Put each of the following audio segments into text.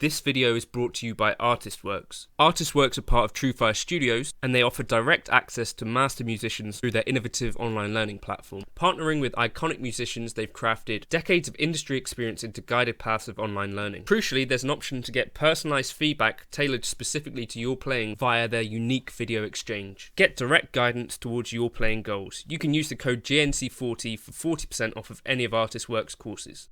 This video is brought to you by Artistworks. Artistworks are part of TrueFire Studios, and they offer direct access to master musicians through their innovative online learning platform. Partnering with iconic musicians, they've crafted decades of industry experience into guided paths of online learning. Crucially, there's an option to get personalized feedback tailored specifically to your playing via their unique video exchange. Get direct guidance towards your playing goals. You can use the code GNC40 for 40% off of any of Artistworks courses.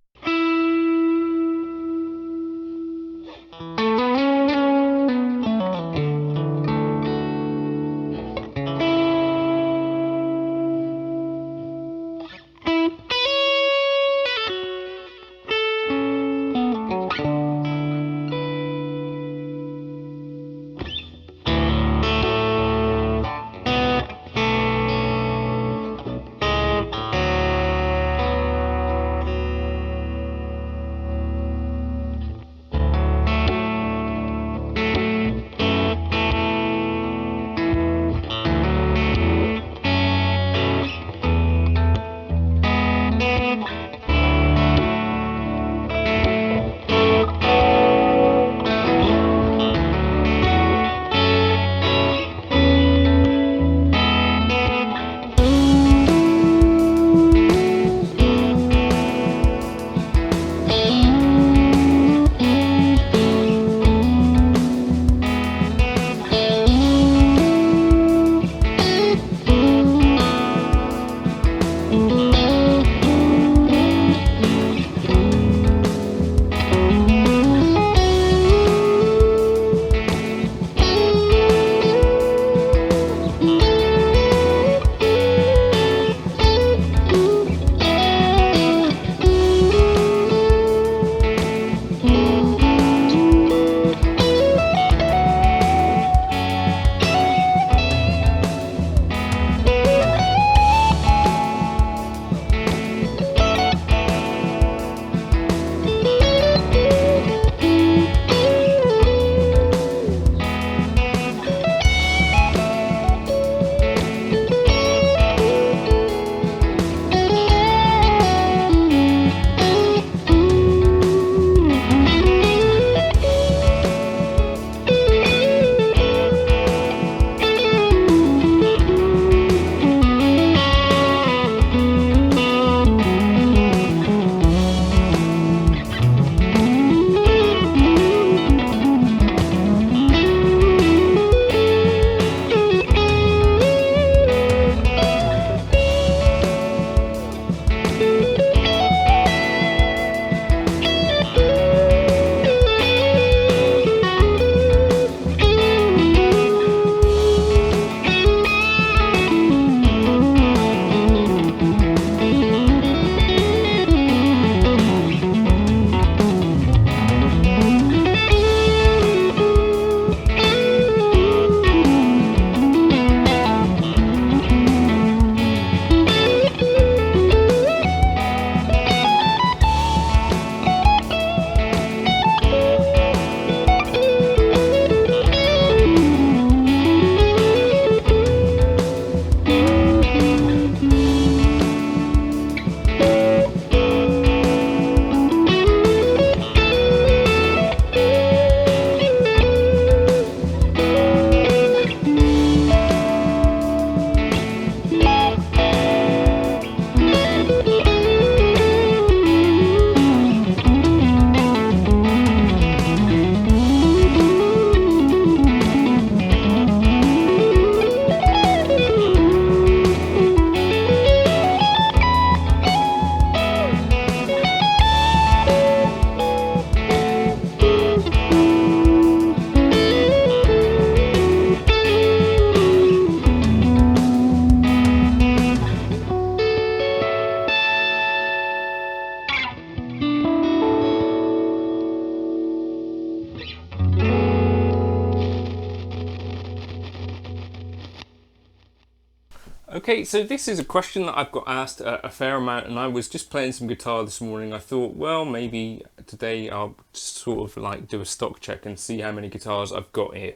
Okay, so this is a question that I've got asked a fair amount, and I was just playing some guitar this morning. I thought, well, maybe today I'll sort of like do a stock check and see how many guitars I've got here.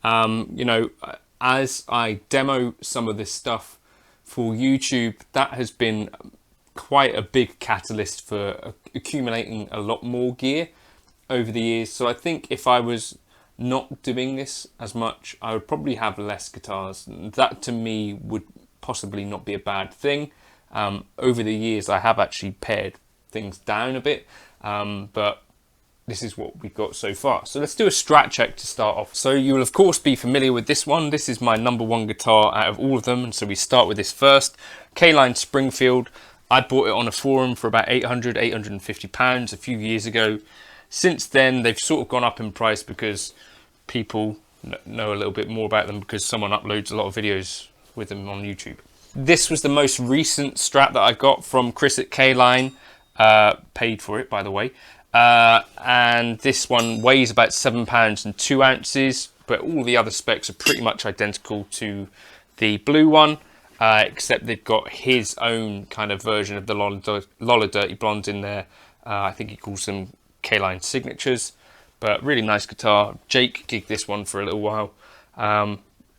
You know, as I demo some of this stuff for YouTube, that has been quite a big catalyst for accumulating a lot more gear. over the years. So I think if I was not doing this as much, I would probably have less guitars. That to me would possibly not be a bad thing. Over the years, I have actually pared things down a bit, but this is what we've got so far. So let's do a Strat check to start off. So you will of course be familiar with this one. This is my #1 guitar out of all of them, and so we start with this first. K-Line Springfield. I bought it on a forum for about £850 a few years ago. Since then, they've sort of gone up in price because people know a little bit more about them because someone uploads a lot of videos with them on YouTube. This was the most recent Strat that I got from Chris at K-Line. Paid for it, by the way. And this one weighs about £7 and 2 ounces, but all the other specs are pretty much identical to the blue one, except they've got his own kind of version of the Lola Dirty Blonde in there. I think he calls them K-Line Signatures, but really nice guitar. Jake gigged this one for a little while.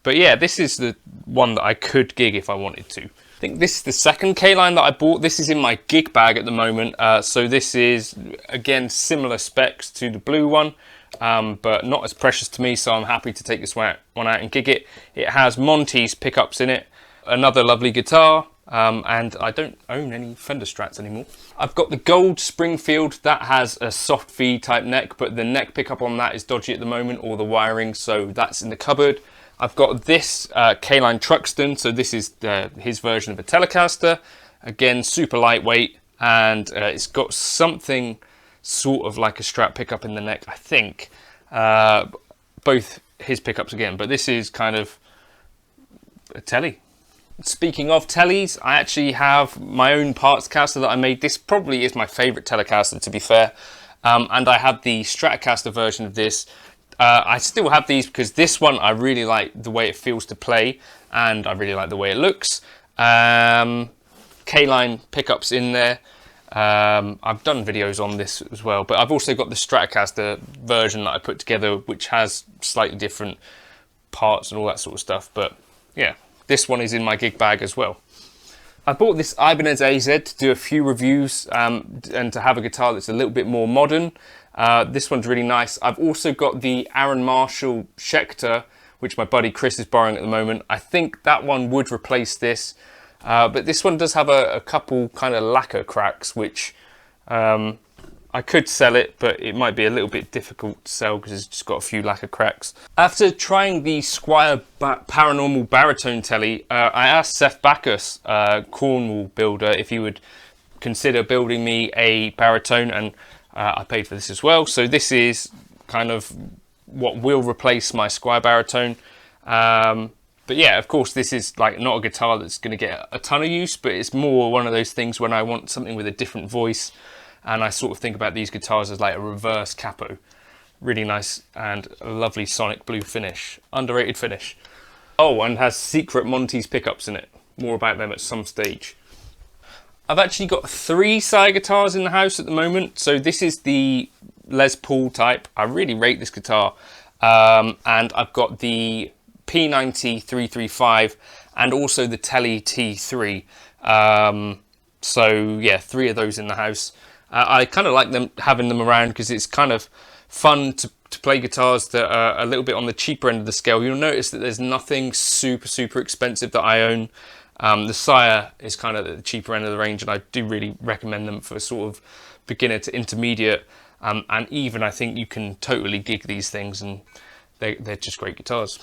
But yeah, this is the one that I could gig if I wanted to. I think this is the second K-Line that I bought. This is in my gig bag at the moment. So this is, again, similar specs to the blue one, but not as precious to me. So I'm happy to take this one out and gig it. It has Monty's pickups in it. Another lovely guitar. And I don't own any Fender Strats anymore. I've got the gold Springfield that has a soft V type neck, but the neck pickup on that is dodgy at the moment, or the wiring, so that's in the cupboard. I've got this K-Line Truxton, so this is his version of a Telecaster. Again, super lightweight, and it's got something sort of like a Strat pickup in the neck, I think. Both his pickups again, but this is kind of a Tele. Speaking of Teles, I actually have my own parts caster that I made. This probably is my favourite Telecaster, to be fair. And I have the Stratocaster version of this. I still have these because this one I really like the way it feels to play, and I really like the way it looks. K-Line pickups in there. I've done videos on this as well, but I've also got the Stratocaster version that I put together, which has slightly different parts and all that sort of stuff. But yeah, this one is in my gig bag as well. I bought this Ibanez AZ to do a few reviews and to have a guitar that's a little bit more modern. This one's really nice. I've also got the Aaron Marshall Schecter, which my buddy Chris is borrowing at the moment. I think that one would replace this, but this one does have a couple kind of lacquer cracks, which I could sell it, but it might be a little bit difficult to sell because it's just got a few lacquer cracks. After trying the Squire Paranormal Baritone Tele, I asked Seth Backus, Cornwall builder, if he would consider building me a baritone, and I paid for this as well. So this is kind of what will replace my Squire Baritone. But yeah, of course, this is like not a guitar that's going to get a ton of use, but it's more one of those things when I want something with a different voice. And I sort of think about these guitars as like a reverse capo. Really nice and a lovely sonic blue finish. Underrated finish. Oh, and has secret Monty's pickups in it. More about them at some stage. I've actually got 3 Sire guitars in the house at the moment. So this is the Les Paul type. I really rate this guitar. And I've got the P90 335 and also the Tele T3. So yeah, 3 of those in the house. I kind of like having them around because it's kind of fun to play guitars that are a little bit on the cheaper end of the scale. You'll notice that there's nothing super expensive that I own. The Sire is kind of at the cheaper end of the range, and I do really recommend them for sort of beginner to intermediate. And even I think you can totally gig these things, and they're just great guitars.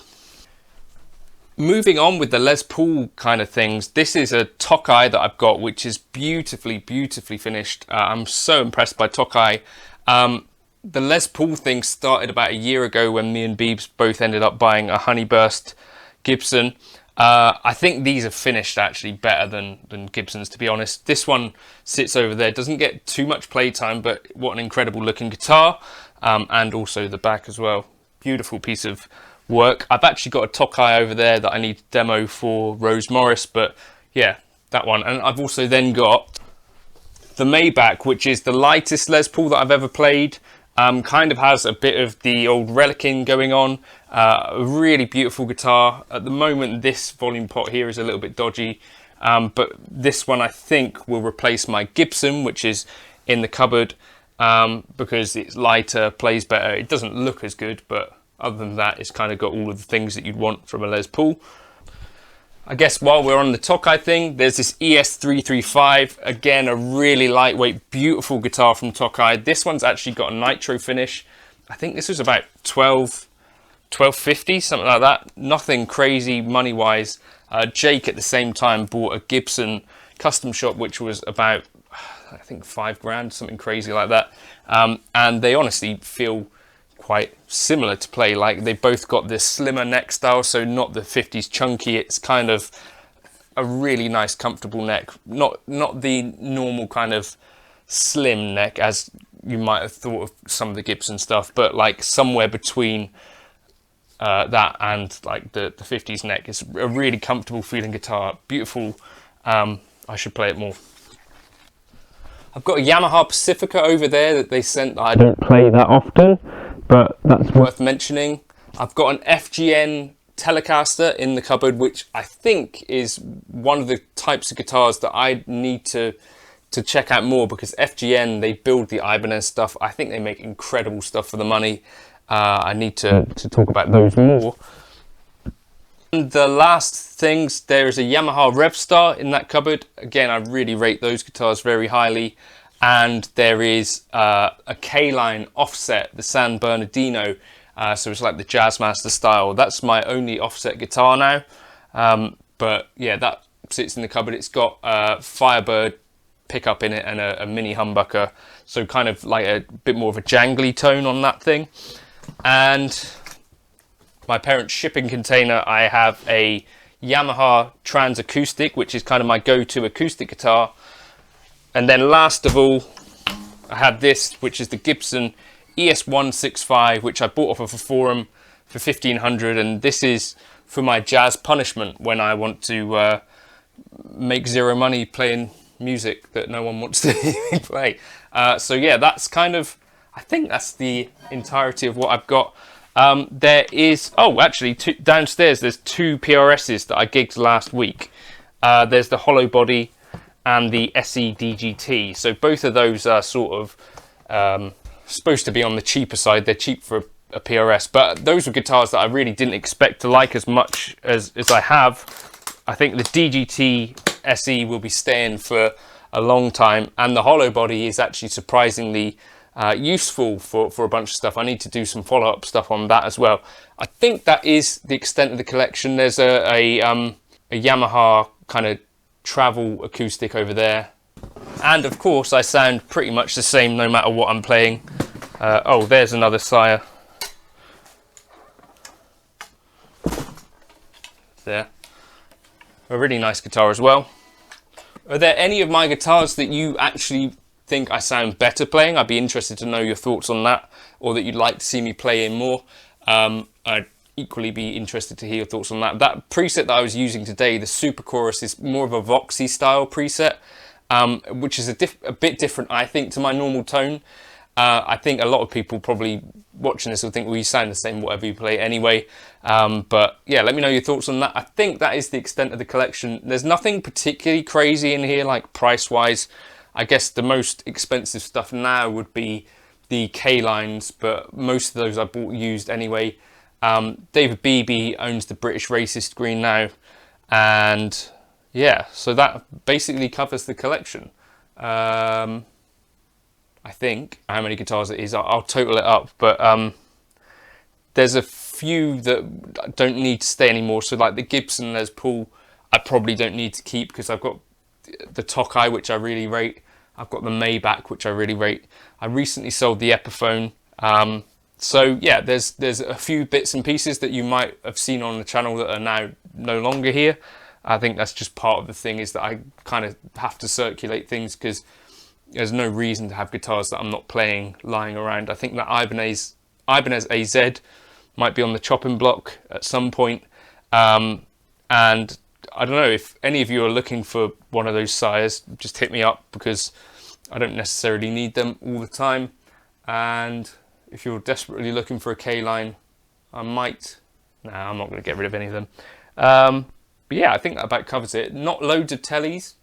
Moving on with the Les Paul kind of things, this is a Tokai that I've got, which is beautifully finished. I'm so impressed by Tokai. The Les Paul thing started about a year ago when me and Beebs both ended up buying a Honeyburst Gibson. I think these are finished actually better than Gibsons, to be honest. This one sits over there, doesn't get too much playtime, but what an incredible looking guitar. And also the back as well. Beautiful piece of work. I've actually got a Tokai over there that I need to demo for Rose Morris, but yeah, that one. And I've also then got the Maybach, which is the lightest Les Paul that I've ever played. Kind of has a bit of the old relicking going on. A really beautiful guitar. At the moment, this volume pot here is a little bit dodgy, but this one I think will replace my Gibson, which is in the cupboard. because it's lighter, plays better. It doesn't look as good, but other than that, it's kind of got all of the things that you'd want from a Les Paul. I guess while we're on the Tokai thing, there's this ES335. Again, a really lightweight, beautiful guitar from Tokai. This one's actually got a nitro finish. I think this was about $12.50, something like that. Nothing crazy money-wise. Jake at the same time bought a Gibson custom shop, which was about, I think, $5 grand, something crazy like that. And they honestly feel quite similar to play. Like, they both got this slimmer neck style, so not the 50s chunky. It's kind of a really nice, comfortable neck. Not the normal kind of slim neck as you might have thought of some of the Gibson stuff, but like somewhere between that and like the 50s neck. It's a really comfortable feeling guitar. Beautiful. I should play it more. I've got a Yamaha Pacifica over there that they sent. I don't play that often, but that's worth mentioning. I've got an FGN Telecaster in the cupboard, which I think is one of the types of guitars that I need to check out more, because FGN, they build the Ibanez stuff. I think they make incredible stuff for the money. I need to talk about those more. And the last things, there is a Yamaha Revstar in that cupboard. Again, I really rate those guitars very highly. And there is a K-line offset, the San Bernardino. So it's like the Jazzmaster style. That's my only offset guitar now. But yeah, that sits in the cupboard. It's got a Firebird pickup in it and a mini humbucker. So kind of like a bit more of a jangly tone on that thing. And my parents' shipping container, I have a Yamaha Trans Acoustic, which is kind of my go-to acoustic guitar. And then last of all, I have this, which is the Gibson ES165, which I bought off of a forum for $1,500. And this is for my jazz punishment when I want to make zero money playing music that no one wants to hear me play. So yeah, that's kind of, I think that's the entirety of what I've got. There is, oh, actually, downstairs there's two PRSs that I gigged last week. There's the Hollow Body and the SE DGT. So both of those are sort of supposed to be on the cheaper side. They're cheap for a PRS, but those were guitars that I really didn't expect to like as much as I have. I think the DGT SE will be staying for a long time, and the Hollow Body is actually surprisingly useful for a bunch of stuff. I need to do some follow-up stuff on that as well. I think that is the extent of the collection. There's a Yamaha kind of travel acoustic over there, and of course I sound pretty much the same no matter what I'm playing. Oh, there's another Sire there, a really nice guitar as well. Are there any of my guitars that you actually think I sound better playing? I'd be interested to know your thoughts on that, or that you'd like to see me play in more. I'd equally be interested to hear your thoughts on that. That preset that I was using today, the Super Chorus, is more of a Voxy style preset, which is a bit different, I think, to my normal tone. I think a lot of people probably watching this will think, well, you sound the same whatever you play anyway. But yeah, let me know your thoughts on that. I think that is the extent of the collection. There's nothing particularly crazy in here, like price-wise. I guess the most expensive stuff now would be the K-lines, but most of those I bought used anyway. David Beebe owns the British Racist green now, and yeah, so that basically covers the collection. I think how many guitars it is, I'll total it up, but there's a few that don't need to stay anymore. So like the Gibson Les Paul, I probably don't need to keep, because I've got the Tokai, which I really rate. I've got the Maybach, which I really rate. I recently sold the Epiphone. So yeah, there's a few bits and pieces that you might have seen on the channel that are now no longer here. I think that's just part of the thing, is that I kind of have to circulate things, because there's no reason to have guitars that I'm not playing lying around. I think that Ibanez AZ might be on the chopping block at some point. And I don't know, if any of you are looking for one of those Sires, just hit me up, because I don't necessarily need them all the time. And if you're desperately looking for a K-line, I might... Nah, I'm not going to get rid of any of them. But yeah, I think that about covers it. Not loads of tellies.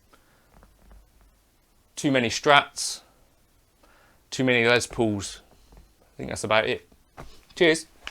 Too many Strats. too many Les Pauls. I think that's about it. Cheers.